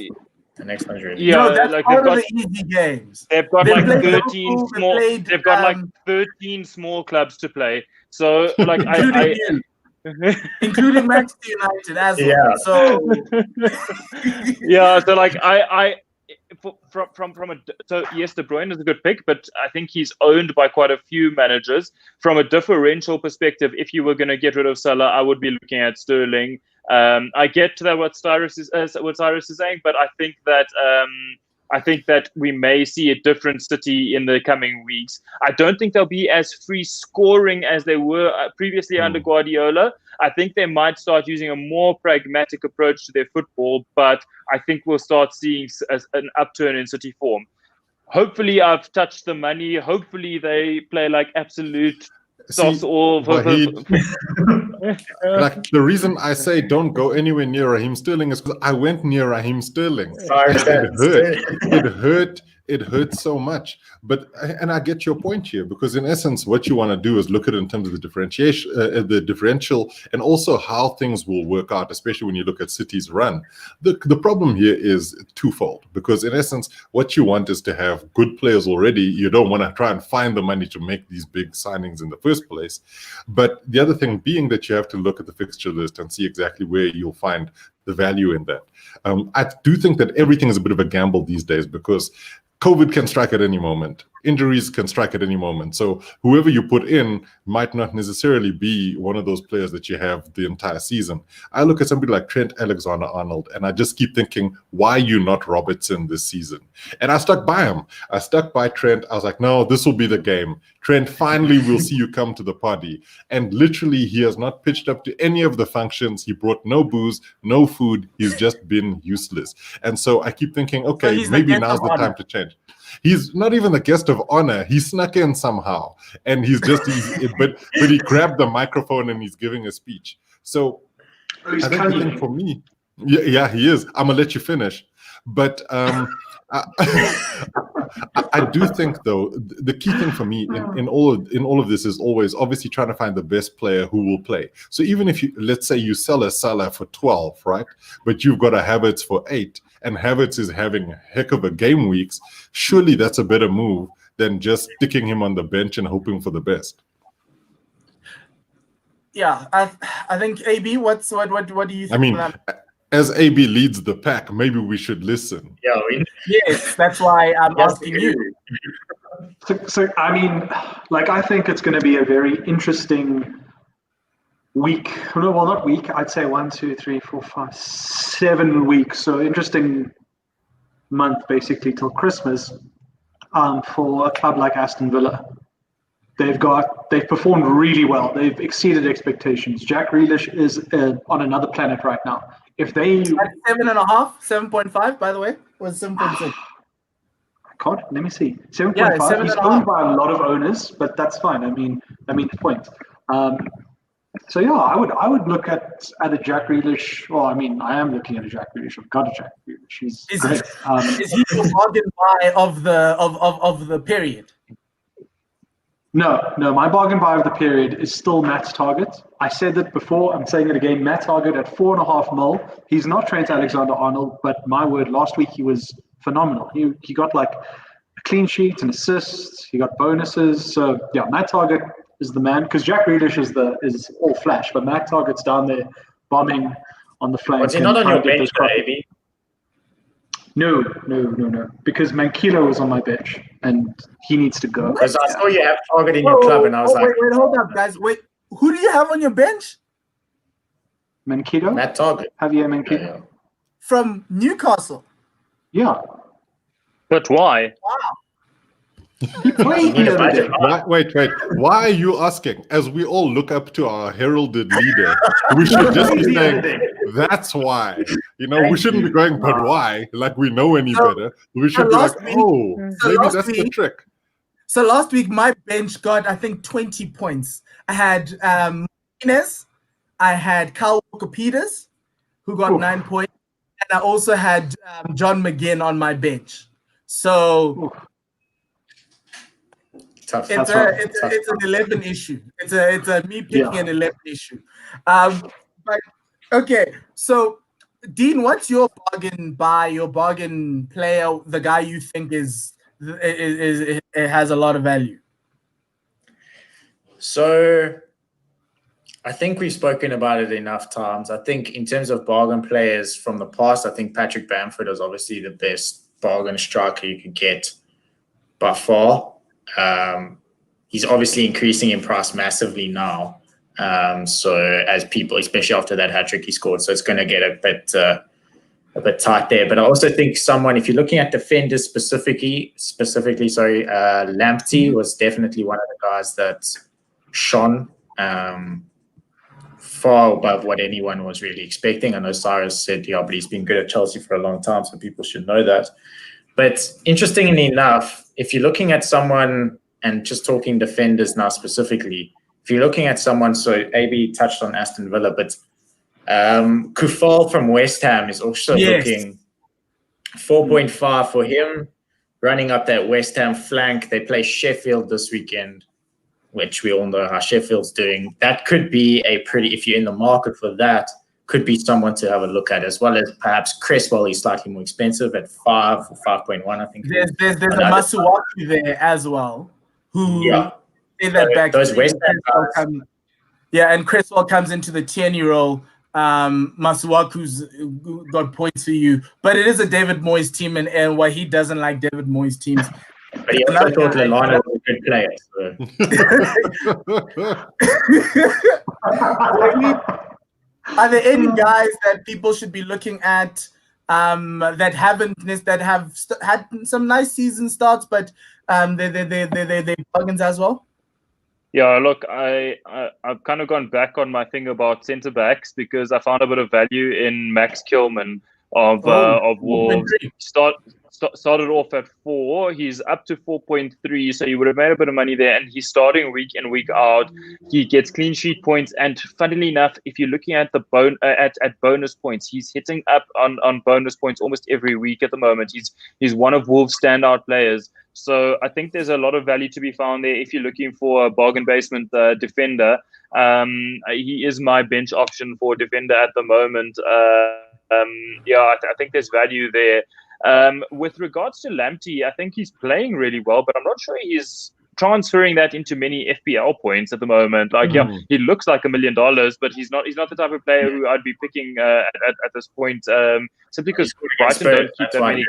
The next one's really that's like part of the easy games. They've got like 13 small. They've got like 13 small clubs to play. So like including Manchester United as well. So so like so yes, De Bruyne is a good pick, but I think he's owned by quite a few managers. From a differential perspective, if you were going to get rid of Salah, I would be looking at Sterling. I get to that what Cyrus is saying, but I think that we may see a different City in the coming weeks. I don't think they'll be as free scoring as they were previously under Guardiola. I think they might start using a more pragmatic approach to their football, but I think we'll start seeing an upturn in City form. Hopefully, I've touched the money. Hopefully, they play like absolute sauce all. Like the reason I say don't go anywhere near Raheem Sterling is because I went near Raheem Sterling. It hurt so much. And I get your point here, because in essence, what you want to do is look at it in terms of the differential, and also how things will work out, especially when you look at City's run. The problem here is twofold, because in essence, what you want is to have good players already. You don't want to try and find the money to make these big signings in the first place. But the other thing being that you have to look at the fixture list and see exactly where you'll find the value in that. I do think that everything is a bit of a gamble these days, because COVID can strike at any moment. Injuries can strike at any moment. So whoever you put in might not necessarily be one of those players that you have the entire season. I look at somebody like Trent Alexander-Arnold, and I just keep thinking, why you not Robertson this season? And I stuck by him. I stuck by Trent. I was like, no, this will be the game. Trent, finally we'll see you come to the party. And literally, he has not pitched up to any of the functions. He brought no booze, no food. He's just been useless. And so I keep thinking, okay, so maybe now's the time to change. He's not even the guest of honor. He snuck in somehow, and but he grabbed the microphone and he's giving a speech. So I think the thing for me, yeah, he is. I'm gonna let you finish, but I do think, though, the key thing for me in all of this is always obviously trying to find the best player who will play. So even if let's say you sell a Salah for 12, right, but you've got a Havertz for 8, and Havertz is having a heck of a game weeks, surely that's a better move than just sticking him on the bench and hoping for the best. Yeah, I think AB. What do you think? I mean, as AB leads the pack, maybe we should listen. Yeah, yes, that's why I'm asking you. So I mean, like, I think it's going to be a very interesting week. No, well, not week. I'd say 1, 2, 3, 4, 5, 7 weeks. So interesting month, basically till Christmas, for a club like Aston Villa. They've performed really well. They've exceeded expectations. Jack Grealish is on another planet right now. If they 7.5, 7.5, by the way, was 7.6. God, let me see. 7.5. He's owned by a lot of owners, but that's fine. I mean the point. So yeah, I would look at a Jack Grealish. Well, I mean, I am looking at a Jack Grealish. I've got a Jack Grealish. He's great. Is he your bargain buy of the period? No. My bargain buy of the period is still Matt Targett. I said that before. I'm saying it again. Matt Targett at 4.5 mil. He's not Trent Alexander-Arnold, but my word, last week he was phenomenal. He got like a clean sheet, an assist. He got bonuses. So yeah, Matt Targett is the man, because Jack Grealish is all flash, but Matt Targett's down there bombing on the flank. Was he not on your bench, baby? No, because Mankilo was on my bench, and he needs to go. Because I saw you have Target in your club, and I was like, wait, hold up, guys. Wait, who do you have on your bench? Mankilo? Matt Target. Javier Mankilo. From Newcastle? Yeah. But why? Wow. He played the other day. Wait. Why are you asking? As we all look up to our heralded leader, we should just be saying, that's why. We shouldn't be going, but why? Like we know any better. We should be like, maybe that's the trick. So last week, my bench got, I think, 20 points. I had Martinez, I had Kyle Walker-Peters, who got 9 points, and I also had John McGinn on my bench. So it's an 11 issue. It's a me picking an 11 issue. But okay, so Dean, what's your bargain buy, your bargain player, the guy you think it has a lot of value? So I think we've spoken about it enough times. I think in terms of bargain players from the past, I think Patrick Bamford is obviously the best bargain striker you could get by far. He's obviously increasing in price massively now. So as people, especially after that hat-trick he scored, so it's going to get a bit tight there. But I also think someone, if you're looking at defenders specifically, Lamptey was definitely one of the guys that shone far above what anyone was really expecting. I know Cyrus said, but he's been good at Chelsea for a long time, so people should know that. But interestingly enough, if you're looking at someone, and just talking defenders now specifically, if you're looking at someone, so AB touched on Aston Villa, but Kufal from West Ham is also looking 4.5 for him, running up that West Ham flank. They play Sheffield this weekend, which we all know how Sheffield's doing. That could be if you're in the market for that, could be someone to have a look at, as well as perhaps Cresswell. He's slightly more expensive at 5 or 5.1, I think. There's a Masuaku there as well, who say that back. Those West Ham guys. And Cresswell comes into the 10-year-old. Masuaku's got points for you, but it is a David Moyes team, and why he doesn't like David Moyes teams. But he also thought Lallana was a good player. So. Are there any guys that people should be looking at that have had some nice season starts, but they bargains as well? Yeah, look, I've kind of gone back on my thing about centre backs because I found a bit of value in Max Kilman of Wolves. Started off at 4. He's up to 4.3, so he would have made a bit of money there. And he's starting week in, week out. He gets clean sheet points, and funnily enough, if you're looking at the at bonus points, he's hitting up on bonus points almost every week at the moment. He's one of Wolves' standout players. So I think there's a lot of value to be found there if you're looking for a bargain basement defender. He is my bench option for defender at the moment. I think there's value there. With regards to Lamptey, I think he's playing really well, but I'm not sure he's transferring that into many FPL points at the moment. He looks like $1 million, but he's not the type of player who I'd be picking at this point, simply because Brighton don't keep that many.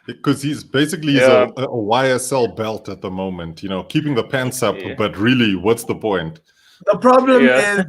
Because he's basically a YSL belt at the moment, keeping the pants up, but really, what's the point? The problem is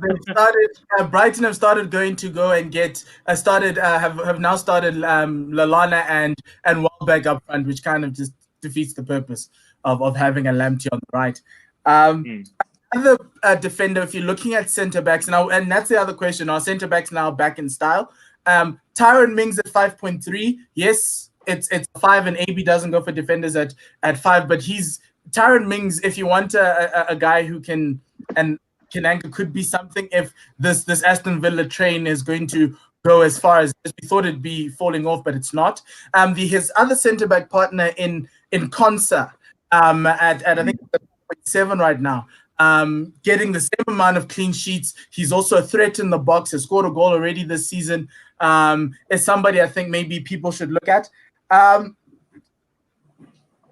Brighton have started and get have now started Lallana and Welbeck up front, which kind of just defeats the purpose of having a Lamptey on the right. Other defender, if you're looking at centre backs now, and that's the other question: are centre backs now back in style? Tyrone Mings at 5.3. Yes, it's 5, and AB doesn't go for defenders at 5, but Tyrone Mings. If you want a guy who can anchor, could be something if this Aston Villa train is going to go as far as we thought it'd be falling off, but it's not. His other centre back partner in Konsa at I think 7 right now, getting the same amount of clean sheets. He's also a threat in the box. Has scored a goal already this season. Is somebody I think maybe people should look at.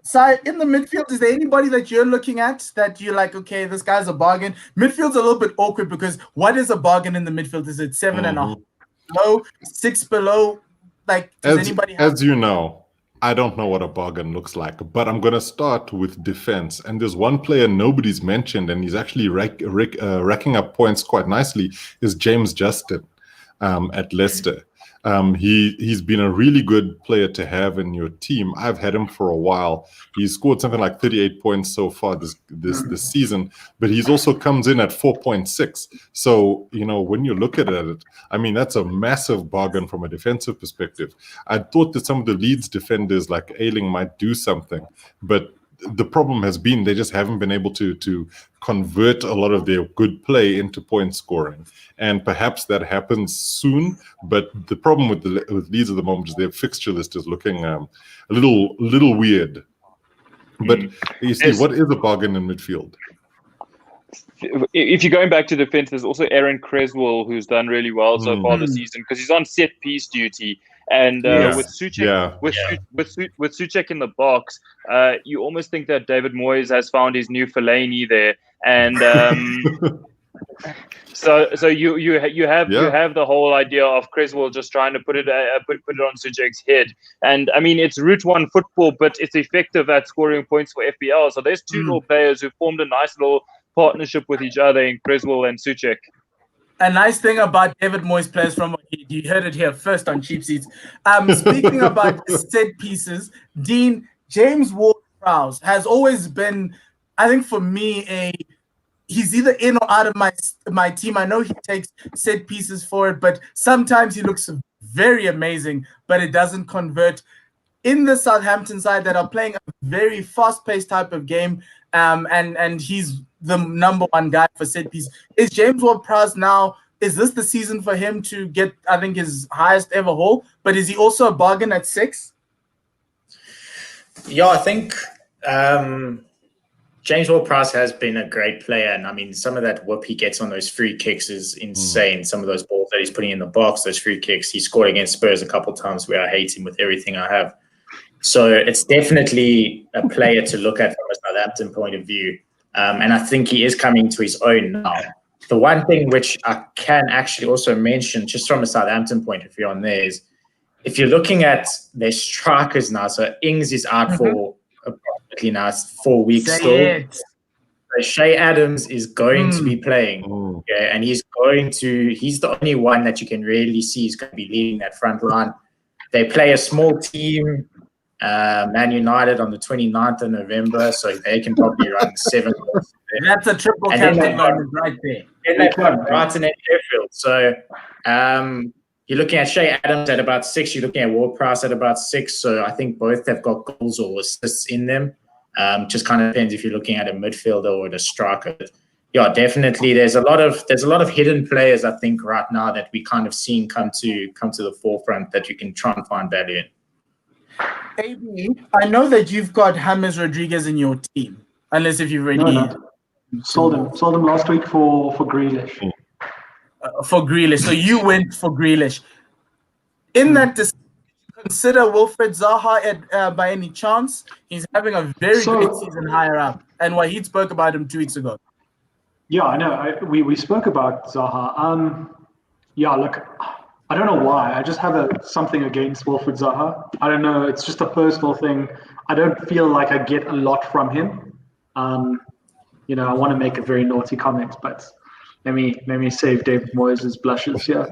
So in the midfield, is there anybody that you're looking at that you're like, okay, this guy's a bargain? Midfield's a little bit awkward because what is a bargain in the midfield? Is it 7.5 below, 6 below? Like, does anybody have? As you know, I don't know what a bargain looks like, but I'm going to start with defense. And there's one player nobody's mentioned, and he's actually racking up points quite nicely, is James Justin at Leicester. He's been a really good player to have in your team. I've had him for a while. He's scored something like 38 points so far this season, but he's also comes in at 4.6. So, when you look at it, I mean, that's a massive bargain from a defensive perspective. I thought that some of the Leeds defenders like Ayling might do something, but the problem has been they just haven't been able to convert a lot of their good play into point scoring, and perhaps that happens soon. But the problem with Leeds at the moment is their fixture list is looking a little weird. But you see, what is a bargain in midfield? If you're going back to defense, there's also Aaron Creswell, who's done really well so far this season because he's on set piece duty. And with Souček, with Souček in the box, you almost think that David Moyes has found his new Fellaini there, and so you have the whole idea of Creswell just trying to put it on Souček's head, and I mean it's Route 1 football, but it's effective at scoring points for FPL. So there's two little players who formed a nice little partnership with each other in Creswell and Souček. A nice thing about David Moyes players from you heard it here first on Cheap Seats. Speaking about set pieces, Dean, James Ward-Prowse has always been, I think for me, he's either in or out of my team. I know he takes set pieces for it, but sometimes he looks very amazing, but it doesn't convert. In the Southampton side that are playing a very fast-paced type of game, and he's the number one guy for set piece. Is James Ward-Prowse now, is this the season for him to get, I think, his highest ever haul? But is he also a bargain at 6? Yeah, I think James Ward-Prowse has been a great player. And I mean, some of that whoop he gets on those free kicks is insane. Some of those balls that he's putting in the box, those free kicks, he scored against Spurs a couple of times where I hate him with everything I have. So it's definitely a player to look at from a Southampton point of view. And I think he is coming to his own now. The one thing which I can actually also mention, just from a Southampton point of view on there, is if you're looking at their strikers now, so Ings is out for approximately now 4 weeks still. So Shea Adams is going to be playing. And he's the only one that you can really see is going to be leading that front line. They play a small team, Man United on the 29th of November, so they can probably run 7 goals. That's a triple captain moment right there. And they've got Brighton and Sheffield. So you're looking at Shea Adams at about 6. You're looking at Ward-Prowse at about 6. So I think both have got goals or assists in them. Just kind of depends if you're looking at a midfielder or a striker. Yeah, definitely. There's a lot of hidden players, I think, right now that we kind of seeing come to the forefront that you can try and find value in. AB, I know that you've got James Rodriguez in your team, unless if you've already sold him last week for Grealish. For Grealish, so you went for Grealish. In that decision, consider Wilfried Zaha by any chance? He's having a very great season higher up, and Wahid spoke about him 2 weeks ago. Yeah, I know. We spoke about Zaha. Yeah, look. I don't know why. I just have something against Wilfried Zaha. I don't know. It's just a personal thing. I don't feel like I get a lot from him. I want to make a very naughty comment, but let me save David Moyes' blushes here.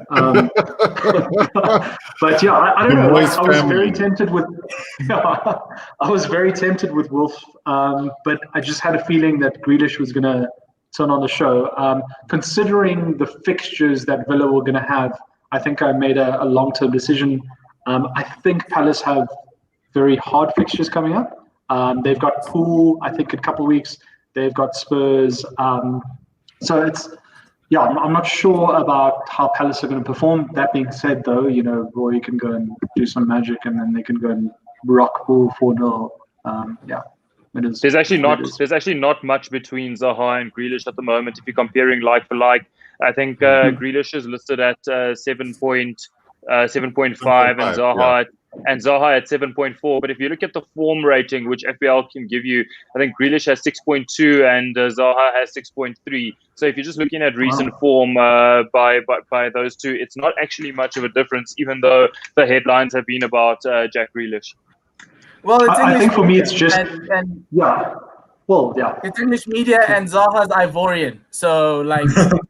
But yeah, I don't know. I was very tempted with. I was very tempted with Wolf, but I just had a feeling that Grealish was going to turn on the show. Considering the fixtures that Villa were going to have, I think I made a long-term decision. I think Palace have very hard fixtures coming up. They've got Poole, I think, in a couple of weeks. They've got Spurs. So it's, I'm not sure about how Palace are going to perform. That being said, though, Roy can go and do some magic, and then they can go and rock Poole 4-0. It is. There's actually not much between Zaha and Grealish at the moment. If you're comparing like for like, I think Grealish is listed at 7.5 and Zaha at 7.4. But if you look at the form rating, which FPL can give you, I think Grealish has 6.2 and Zaha has 6.3. So if you're just looking at recent form by those two, it's not actually much of a difference, even though the headlines have been about Jack Grealish. Well, it's I think for me, it's just it's English media and Zaha's Ivorian. So like, what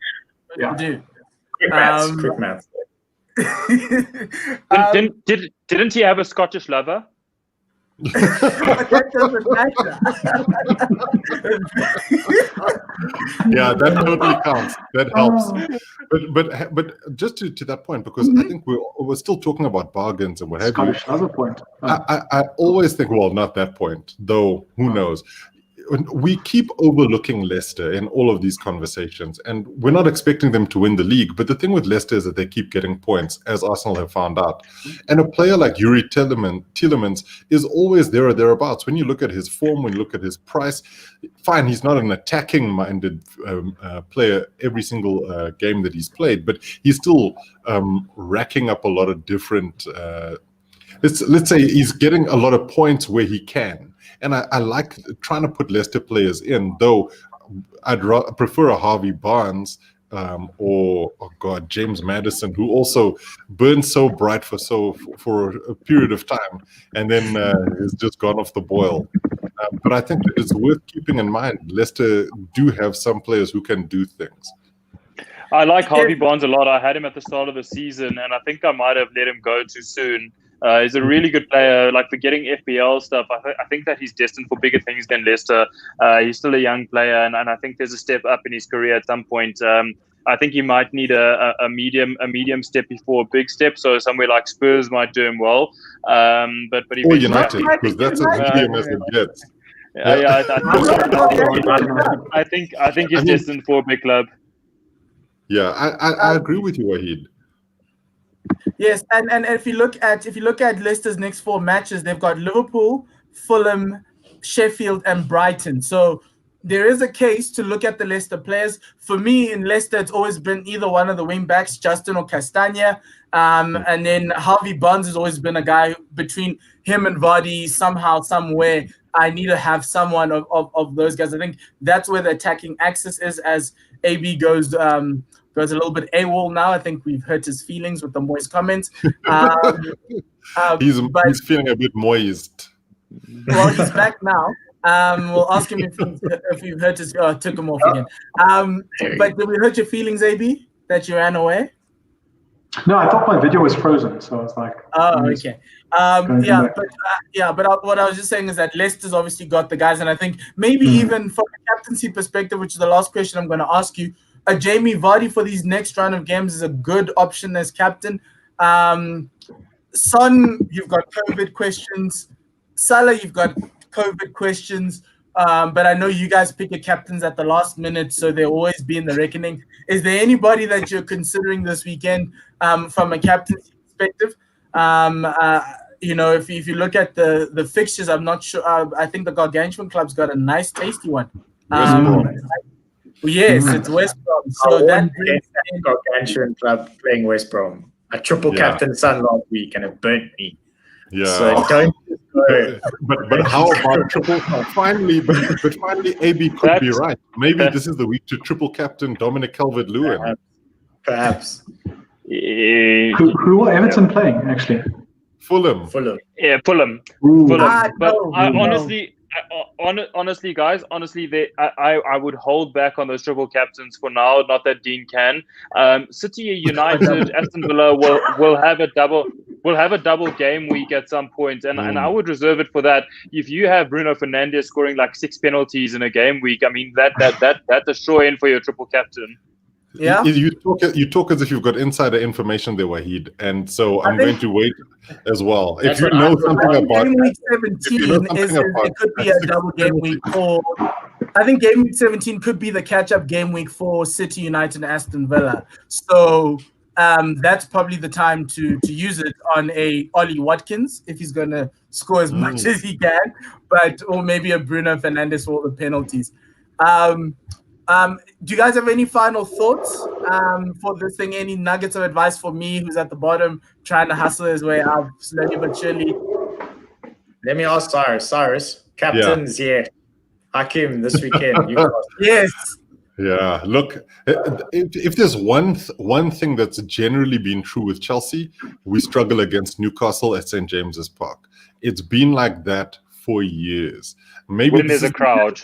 do you do? Quick maths. Didn't he have a Scottish lover? That doesn't matter. Yeah, that totally counts. That helps. But just to that point, because I think we're still talking about bargains and what have you. Scottish lover point. I always think, well, not that point, though. Who knows? We keep overlooking Leicester in all of these conversations, and we're not expecting them to win the league. But the thing with Leicester is that they keep getting points, as Arsenal have found out. And a player like Yuri Tielemans is always there or thereabouts. When you look at his form, when you look at his price, fine, he's not an attacking-minded player every single game that he's played, but he's still racking up a lot of different... let's say he's getting a lot of points where he can. And I like trying to put Leicester players in, though I'd prefer a Harvey Barnes or James Maddison, who also burned so bright for a period of time and then is just gone off the boil. But I think that it's worth keeping in mind. Leicester do have some players who can do things. I like Harvey Barnes a lot. I had him at the start of the season, and I think I might have let him go too soon. He's a really good player. Like, forgetting FPL stuff, I think that he's destined for bigger things than Leicester. He's still a young player, and I think there's a step up in his career at some point. I think he might need a medium step before a big step. So somewhere like Spurs might do him well. But or United, because that's as medium as it gets. I think he's destined for a big club. Yeah, I agree with you, Wahid. Yes, and if you look at Leicester's next 4 matches, they've got Liverpool, Fulham, Sheffield, and Brighton. So there is a case to look at the Leicester players. For me, in Leicester, it's always been either one of the wing backs, Justin or Castagna, and then Harvey Barnes has always been a guy between him and Vardy. Somehow, somewhere, I need to have someone of those guys. I think that's where the attacking axis is, as AB goes a little bit AWOL now. I think we've hurt his feelings with the moist comments. He's feeling a bit moist. Well, he's back now. We'll ask him if you've hurt his... Oh, took him off again. But did we hurt your feelings, AB, that you ran away? No, I thought my video was frozen, so I was like... Oh, okay. But what I was just saying is that Leicester's obviously got the guys, and I think maybe even from a captaincy perspective, which is the last question I'm going to ask you, a Jamie Vardy for these next round of games is a good option as captain. Son, you've got COVID questions. Salah, you've got COVID questions. But I know you guys pick your captains at the last minute, so they'll always be in the reckoning. Is there anybody that you're considering this weekend from a captaincy perspective? If you look at the fixtures, I'm not sure. I think the Gargantuan Club's got a nice, tasty one. Yes, it's West Brom. So that Gargantuan Club playing West Brom. I triple captain Son last week and it burnt me. Yeah. So don't go. But how about triple? Finally, but finally, AB could be right. Maybe this is the week to triple captain Dominic Calvert-Lewin. Perhaps. Who are Everton playing actually? Fulham. Yeah, Fulham. Honestly, guys, I would hold back on those triple captains for now. Not that Dean can. City, United, Aston Villa will have a double game week at some point, and I would reserve it for that. If you have Bruno Fernandes scoring like 6 penalties in a game week, I mean that's a sure in for your triple captain. Yeah, you talk as if you've got insider information there, Wahid, and so I'm going to wait as well. If you know something about game week 17, it could be a double game week for. I think game week 17 could be the catch-up game week for City, United, and Aston Villa. So that's probably the time to use it on a Ollie Watkins if he's going to score as much as he can, or maybe a Bruno Fernandes for all the penalties. Do you guys have any final thoughts for this thing? Any nuggets of advice for me, who's at the bottom trying to hustle his way out slowly but surely? Let me ask Cyrus. Captains, yeah. Hakim this weekend. Yes. Yeah. Look, if there's one thing that's generally been true with Chelsea, we struggle against Newcastle at St. James's Park. It's been like that for years. Maybe when there's a crowd.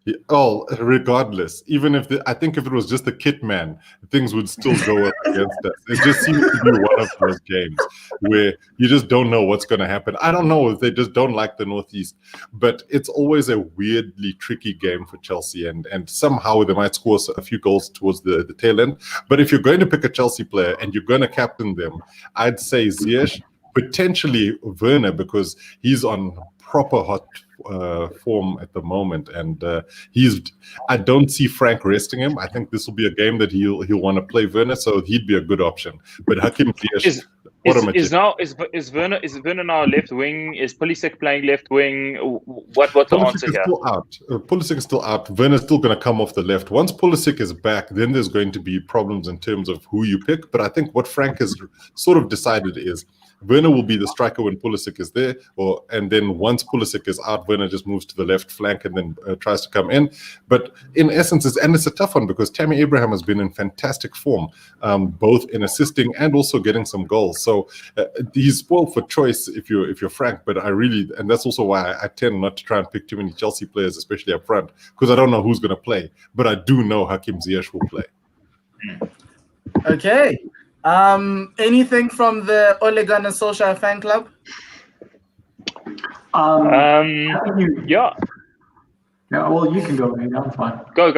Yeah, oh, regardless, even if I think if it was just the kit man, things would still go up against us. It just seems to be one of those games where you just don't know what's going to happen. I don't know if they just don't like the Northeast, but it's always a weirdly tricky game for Chelsea, and somehow they might score a few goals towards the tail end. But if you're going to pick a Chelsea player and you're going to captain them, I'd say Ziyech, potentially Werner, because he's on proper hot form at the moment, and I don't see Frank resting him. I think this will be a game that he'll want to play Werner, so he'd be a good option. But Hakim Ziyech is Werner now left wing? Is Pulisic playing left wing? What's the answer here? Still out. Pulisic is still out. Werner's still going to come off the left. Once Pulisic is back, then there's going to be problems in terms of who you pick. But I think what Frank has sort of decided is Werner will be the striker when Pulisic is there, and then once Pulisic is out, Werner just moves to the left flank and then tries to come in. But in essence, it's a tough one because Tammy Abraham has been in fantastic form, both in assisting and also getting some goals. So he's spoiled for choice if you're Frank. But and that's also why I tend not to try and pick too many Chelsea players, especially up front, because I don't know who's going to play. But I do know Hakim Ziyech will play. Okay. Anything from the Ole Gunnar Solskjaer fan club? Yeah. Yeah, well, you can go. Maybe I'm fine. Go.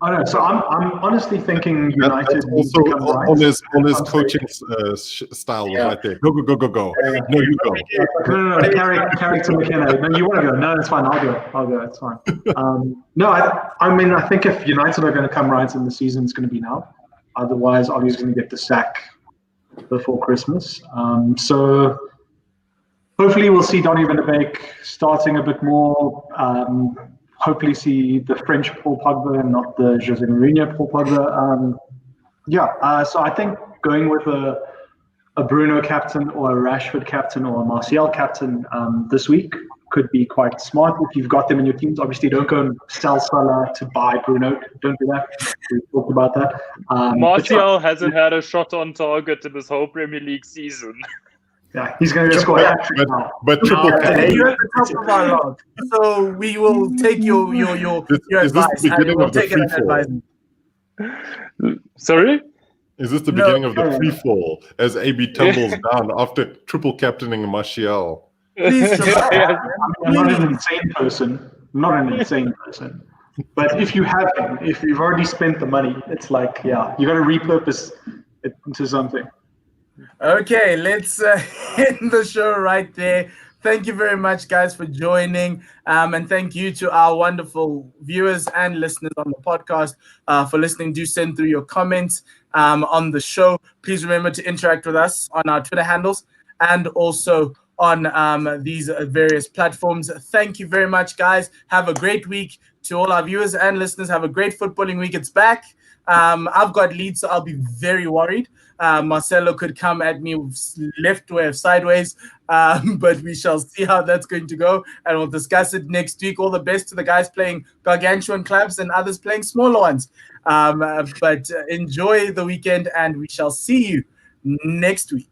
Oh no, so I'm honestly thinking United. That's also on his coaching style right there. Go. No, you go. No, carry to McKenna. No, you want to go? No, it's fine. I'll go. It's fine. No, I mean, I think if United are going to come right in the season, it's going to be now. Otherwise, Ollie's going to get the sack before Christmas. So hopefully we'll see Donny van de Beek starting a bit more. Hopefully see the French Paul Pogba and not the Jose Mourinho Paul Pogba. So I think going with a Bruno captain or a Rashford captain or a Martial captain this week could be quite smart if you've got them in your teams. Obviously, don't go and sell Salah to buy Bruno. Don't do that. We talked about that. Martial hasn't had a shot on target in this whole Premier League season. Yeah, he's going to score a hat-trick now. But triple captain. You're at the top of our log, so we will take your advice. We'll take it as advice. Sorry? Is this the beginning of the free fall as AB tumbles down after triple captaining Martial? Please, I'm not an insane person. But if you have him, if you've already spent the money, it's like, you got to repurpose it into something. Okay, let's end the show right there. Thank you very much, guys, for joining. And thank you to our wonderful viewers and listeners on the podcast for listening. Do send through your comments on the show. Please remember to interact with us on our Twitter handles and also on these various platforms. Thank you very much, guys. Have a great week. To all our viewers and listeners, have a great footballing week. It's back. I've got Leeds, so I'll be very worried. Marcelo could come at me left way or sideways, but we shall see how that's going to go, and we'll discuss it next week. All the best to the guys playing gargantuan clubs and others playing smaller ones. But enjoy the weekend, and we shall see you next week.